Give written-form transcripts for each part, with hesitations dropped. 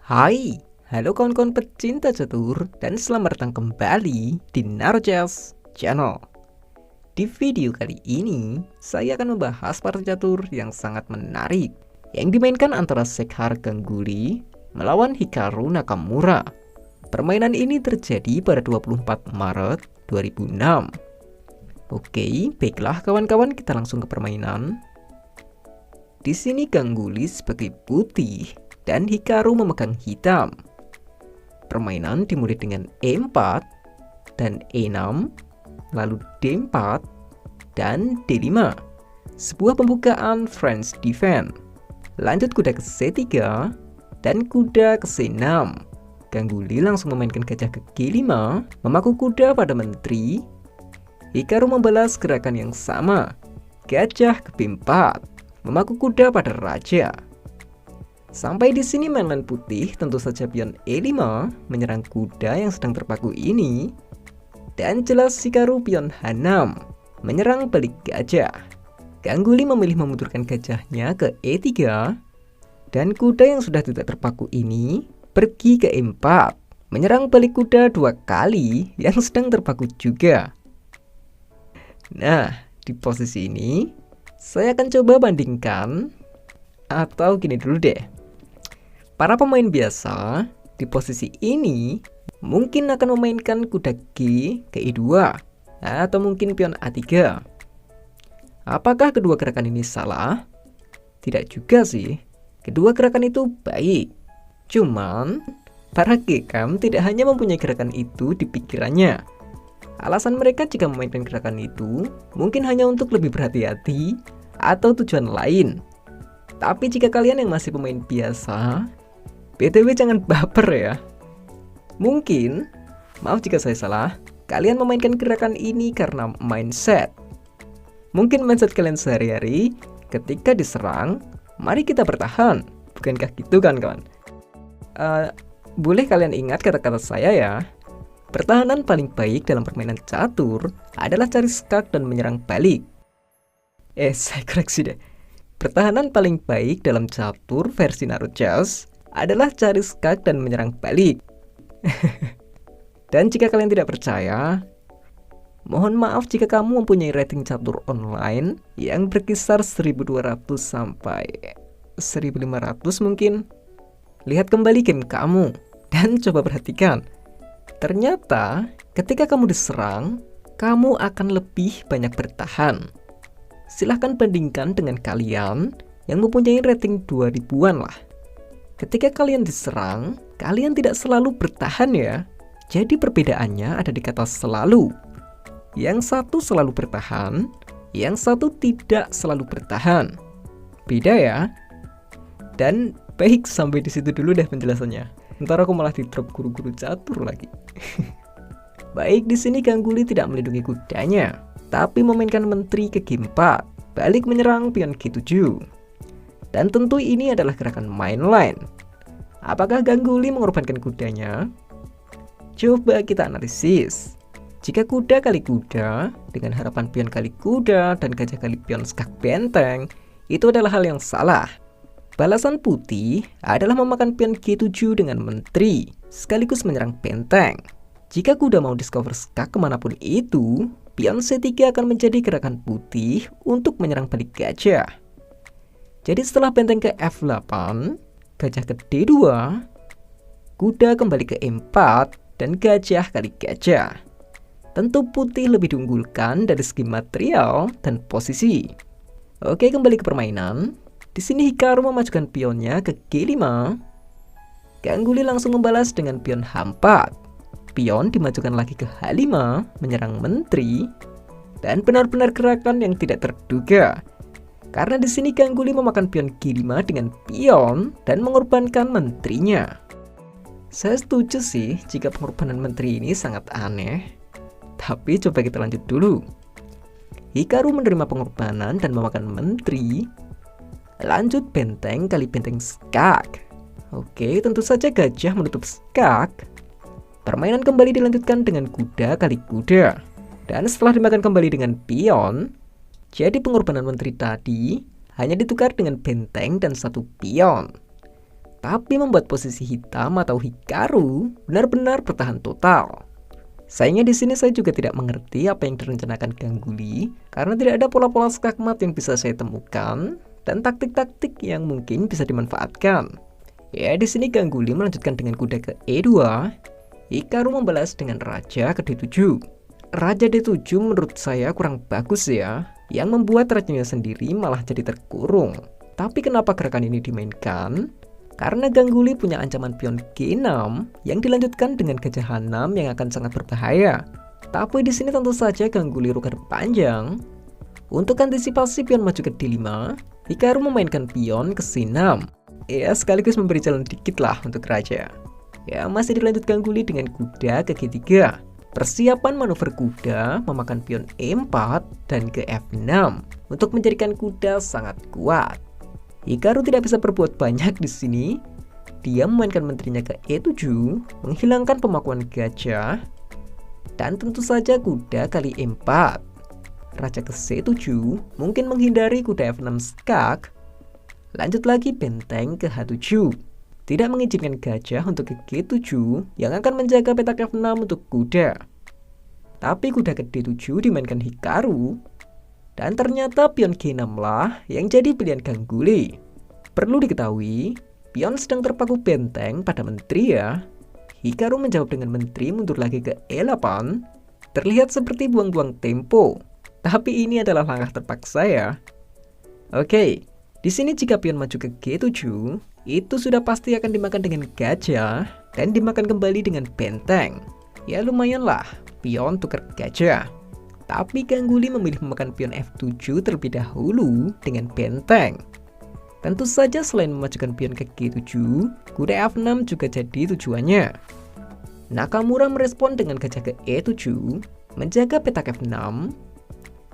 Hai, halo kawan-kawan pecinta catur dan selamat datang kembali di Naruchas Channel. Di video kali ini, saya akan membahas partai catur yang sangat menarik yang dimainkan antara Sekhar Ganguly melawan Hikaru Nakamura. Permainan ini terjadi pada 24 Maret 2006. Oke, baiklah kawan-kawan, kita langsung ke permainan. Di sini Ganguly sebagai putih dan Hikaru memegang hitam. Permainan dimulai dengan E4 dan E6, lalu D4 dan D5. Sebuah pembukaan French defense. Lanjut kuda ke C3 dan kuda ke C6. Ganguly langsung memainkan gajah ke G5, memaku kuda pada menteri. Hikaru membalas gerakan yang sama, gajah ke B4, memaku kuda pada raja. Sampai di sini mainan putih tentu saja pion E5 menyerang kuda yang sedang terpaku ini. Dan jelas Hikaru pion H6 menyerang balik gajah. Ganguly memilih memundurkan gajahnya ke E3 dan kuda yang sudah tidak terpaku ini pergi ke E4 menyerang balik kuda dua kali yang sedang terpaku juga. Nah, di posisi ini saya akan coba bandingkan, atau gini dulu deh. Para pemain biasa di posisi ini mungkin akan memainkan kuda G ke E2 atau mungkin pion A3. Apakah kedua gerakan ini salah? Tidak juga sih. Kedua gerakan itu baik. Cuman para Gekam tidak hanya mempunyai gerakan itu di pikirannya. Alasan mereka jika memainkan gerakan itu mungkin hanya untuk lebih berhati-hati atau tujuan lain. Tapi jika kalian yang masih pemain biasa, BTW jangan baper ya. Mungkin, maaf jika saya salah, kalian memainkan gerakan ini karena mindset. Mungkin mindset kalian sehari-hari, ketika diserang, mari kita bertahan. Bukankah gitu kan kawan? Boleh kalian ingat kata-kata saya ya. Pertahanan paling baik dalam permainan catur adalah cari skak dan menyerang balik. Saya koreksi deh. Pertahanan paling baik dalam catur versi Naruchas adalah cari skak dan menyerang balik. Dan jika kalian tidak percaya, mohon maaf jika kamu mempunyai rating catur online yang berkisar 1200 sampai 1500 mungkin. Lihat kembali game kamu dan coba perhatikan. Ternyata ketika kamu diserang, kamu akan lebih banyak bertahan. Silahkan bandingkan dengan kalian yang mempunyai rating 2000-an lah. Ketika kalian diserang, kalian tidak selalu bertahan ya. Jadi perbedaannya ada di kata selalu. Yang satu selalu bertahan, yang satu tidak selalu bertahan. Beda ya. Dan baik, sampai di situ dulu deh penjelasannya. Ntar aku malah di-drop guru-guru catur lagi. Baik, di sini Ganguly tidak melindungi kudanya, tapi memainkan menteri ke G4, balik menyerang pion G7. Dan tentu ini adalah gerakan mainline. Apakah Ganguly mengorbankan kudanya? Coba kita analisis. Jika kuda kali kuda, dengan harapan pion kali kuda dan gajah kali pion skak benteng, itu adalah hal yang salah. Balasan putih adalah memakan pion G7 dengan menteri, sekaligus menyerang benteng. Jika kuda mau discover skak kemanapun itu, pion C3 akan menjadi gerakan putih untuk menyerang balik gajah. Jadi setelah benteng ke F8, gajah ke D2, kuda kembali ke E4, dan gajah kali gajah. Tentu putih lebih diunggulkan dari segi material dan posisi. Oke, kembali ke permainan. Di sini Hikaru memajukan pionnya ke G5. Ganguly langsung membalas dengan pion H4. Pion dimajukan lagi ke H5 menyerang menteri, dan benar-benar gerakan yang tidak terduga. Karena di sini Ganguly memakan pion G5 dengan pion dan mengorbankan menterinya. Saya setuju sih jika pengorbanan menteri ini sangat aneh. Tapi coba kita lanjut dulu. Hikaru menerima pengorbanan dan memakan menteri. Lanjut benteng kali benteng skak. Oke, tentu saja gajah menutup skak. Permainan kembali dilanjutkan dengan kuda kali kuda. Dan setelah dimakan kembali dengan pion, jadi pengorbanan menteri tadi hanya ditukar dengan benteng dan satu pion. tapi membuat posisi hitam atau Hikaru benar-benar bertahan total. Sayangnya di sini saya juga tidak mengerti apa yang direncanakan Ganguly karena tidak ada pola-pola skakmat yang bisa saya temukan dan taktik-taktik yang mungkin bisa dimanfaatkan. Ya, di sini Ganguly melanjutkan dengan kuda ke E2, Hikaru membalas dengan raja ke D7. Raja D7 menurut saya kurang bagus ya, yang membuat rajanya sendiri malah jadi terkurung. Tapi kenapa gerakan ini dimainkan? Karena Ganguly punya ancaman pion G6 yang dilanjutkan dengan gajah H6 yang akan sangat berbahaya. Tapi di sini tentu saja Ganguly rukar panjang. Untuk antisipasi pion maju ke D5, Hikaru memainkan pion ke C6. Ya, sekaligus memberi jalan dikit lah untuk raja. Ya, masih dilanjut Ganguly dengan kuda ke G3. Persiapan manuver kuda memakan pion E4 dan ke F6 untuk menjadikan kuda sangat kuat. Hikaru tidak bisa berbuat banyak di sini. Dia memainkan menterinya ke E7, menghilangkan pemakuan gajah, dan tentu saja kuda kali E4. Raja ke C7 mungkin menghindari kuda F6 skak. Lanjut lagi benteng ke H7. Tidak mengizinkan gajah untuk ke G7 yang akan menjaga petak F6 untuk kuda. Tapi kuda ke D7 dimainkan Hikaru. Dan ternyata pion G6 lah yang jadi pilihan Ganguly. Perlu diketahui, pion sedang terpaku benteng pada menteri ya. Hikaru menjawab dengan menteri mundur lagi ke E8. Terlihat seperti buang-buang tempo. Tapi ini adalah langkah terpaksa ya. Oke, di sini jika pion maju ke G7, itu sudah pasti akan dimakan dengan gajah dan dimakan kembali dengan benteng. Ya lumayan lah, pion tukar gajah. Tapi Ganguly memilih memakan pion F7 terlebih dahulu dengan benteng. Tentu saja selain memajukan pion ke G7, kuda F6 juga jadi tujuannya. Nakamura merespon dengan gajah ke E7, menjaga petak F6.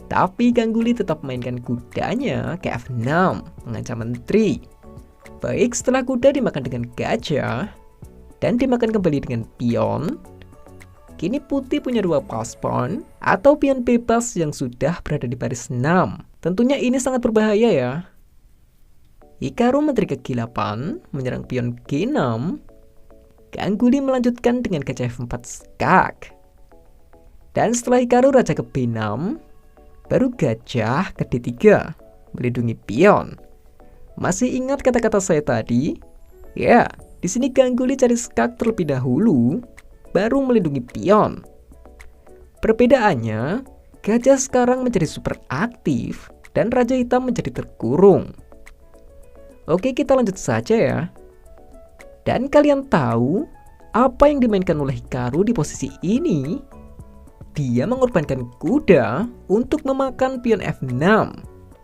Tapi Ganguly tetap memainkan kudanya ke F6, mengancam menteri. Baik, setelah kuda dimakan dengan gajah, dan dimakan kembali dengan pion, kini putih punya dua pass pawn atau pion bebas yang sudah berada di baris 6. Tentunya ini sangat berbahaya ya. Hikaru menteri ke G8, menyerang pion G6. Ganguly melanjutkan dengan gajah F4 skak. Dan setelah Hikaru raja ke B6, baru gajah ke D3, melindungi pion. Masih ingat kata-kata saya tadi? Ya, di sini Ganguly cari skak terlebih dahulu, baru melindungi pion. Perbedaannya, gajah sekarang menjadi super aktif dan raja hitam menjadi terkurung. Oke, kita lanjut saja ya. Dan kalian tahu apa yang dimainkan oleh Hikaru di posisi ini? Dia mengorbankan kuda untuk memakan pion F6.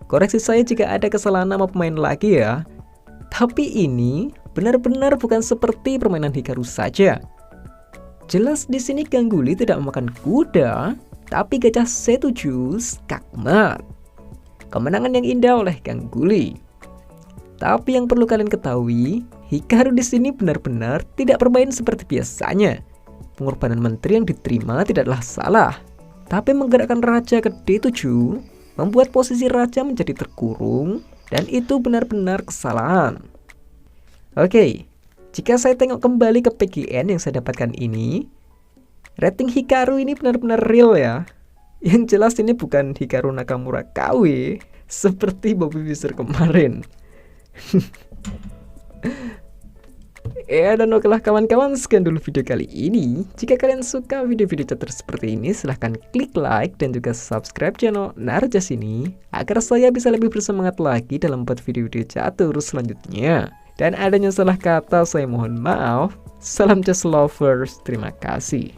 Koreksi saya jika ada kesalahan nama pemain lagi ya. Tapi ini benar-benar bukan seperti permainan Hikaru saja. Jelas di sini Ganguly tidak memakan kuda, tapi gajah C7 skakmat. Kemenangan yang indah oleh Ganguly. Tapi yang perlu kalian ketahui, Hikaru di sini benar-benar tidak bermain seperti biasanya. Pengorbanan menteri yang diterima tidaklah salah, tapi menggerakkan raja ke D7 membuat posisi raja menjadi terkurung, dan itu benar-benar kesalahan. Oke. Jika saya tengok kembali ke PGN yang saya dapatkan ini, rating Hikaru ini benar-benar real ya. Yang jelas ini bukan Hikaru Nakamura KW seperti Bobby Fischer kemarin. Ya, dan okelah kawan-kawan, sekian dulu video kali ini. Jika kalian suka video-video catur seperti ini, silahkan klik like dan juga subscribe channel Narojas ini agar saya bisa lebih bersemangat lagi dalam membuat video-video catur selanjutnya. Dan adanya salah kata, saya mohon maaf. Salam chess lovers, terima kasih.